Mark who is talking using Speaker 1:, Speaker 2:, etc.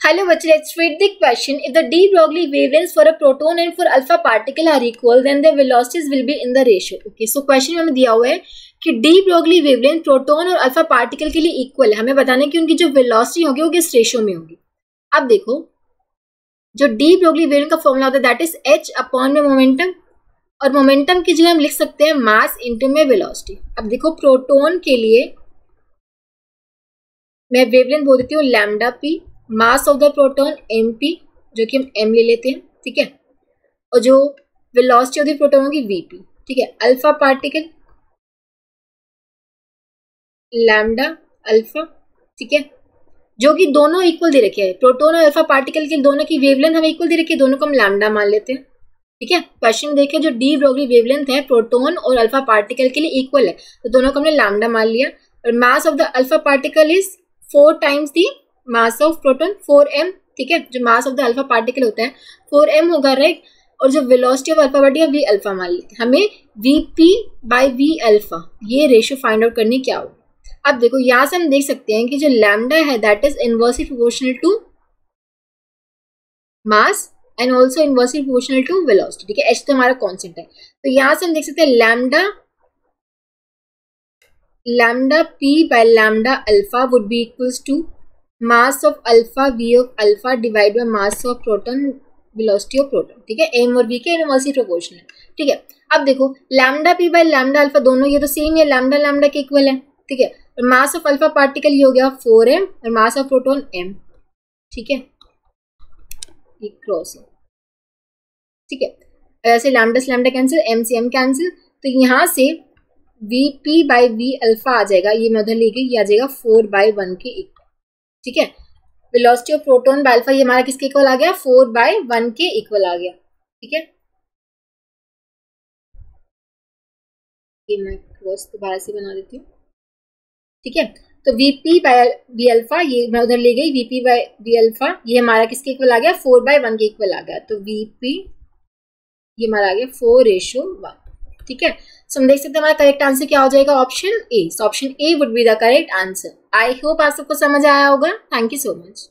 Speaker 1: Hello बच्चे, let's read the question. If the de Broglie wavelengths for a proton and for alpha particle are equal, then the velocities will be in the ratio. Okay, so question में हमें दिया हुआ है कि de Broglie wavelength proton और alpha particle के लिए equal है. हमें बताना है कि उनकी जो वेलोसिटी होगी वो किस रेशियो में होगी. अब देखो, जो de Broglie wavelength का फॉर्मूला होता है दैट इज h अपॉन में मोमेंटम, और मोमेंटम की जगह हम लिख सकते हैं मास इंटू में वेलोसिटी. अब देखो, प्रोटोन के लिए मैं वेवलेंथ बोल देती हूँ lambda p, mass of the proton m p, जो कि हम एम ले लेते हैं, ठीक है, और जो वेलोसिटी होती है प्रोटॉन की वी पी, ठीक है. अल्फा पार्टिकल लैम्डा अल्फा, ठीक है, जो कि दोनों इक्वल दे रखे हैं. प्रोटॉन और अल्फा पार्टिकल के दोनों की वेवलेंथ हमें इक्वल दे रखी है, दोनों को हम लैम्डा मान लेते हैं, ठीक है. क्वेश्चन देखिए, जो डी ब्रोगली वेवलेंथ है प्रोटॉन और अल्फा पार्टिकल के लिए इक्वल है, तो दोनों को हमने लैम्डा मान लिया. और मास of the alpha particle is 4 times the mass of proton, 4m, ठीक है. जो मास ऑफ द अल्फा पार्टिकल होता है 4m होगा, राइट. और जो velocity of alpha particle V alpha मान लेते हैं. हमें vp बाय वी अल्फा ये रेशियो फाइंड आउट करनी क्या होगी. अब देखो, यहां से हम देख सकते हैं कि जो लैम्डा है that is inversely proportional to mass and also inversely proportional to velocity, ठीक है. h तो हमारा कॉन्स्टेंट है, तो यहां से हम देख सकते हैं lambda p by lambda alpha would be equals to mass of alpha v of alpha divide by mass of proton velocity of proton, ठीक है. एम और वी के इनवर्सली प्रोपोर्शनल, ठीक है. अब देखो, lambda P bye lambda alpha दोनों ये तो सेम है, लैम्डा लैम्डा के इक्वल है, ठीक है. और मास ऑफ अल्फा पार्टिकल ये हो गया 4m और मास ऑफ प्रोटॉन m, ठीक है, ये क्रॉस है, ठीक है. ऐसे लैम्डा से लैम्डा कैंसिल, m से m कैंसिल, तो यहाँ से vp बाय वी अल्फा आ जाएगा, ये मैं उधर ले गई, ये आ जाएगा 4/1 के इक्वल, ठीक है. Velocity of proton by alpha ये हमारा किसके इक्वल आ गया, 4/1 के इक्वल आ गया, ठीक है. ये मैं क्रॉस दोबारा से बना देती हूँ, ठीक है. तो vp बाय वी अल्फा ये मैं उधर ले गई, vp बाय वी अल्फा ये हमारा किसके इक्वल आ गया, 4/1 के इक्वल आ गया. तो vp ये हमारा आ गया 4:1, ठीक है. सो हम देख सकते हैं हमारा करेक्ट आंसर क्या हो जाएगा, option A. So option A would be the correct answer. I hope आप सबको समझ आया होगा. Thank you so much.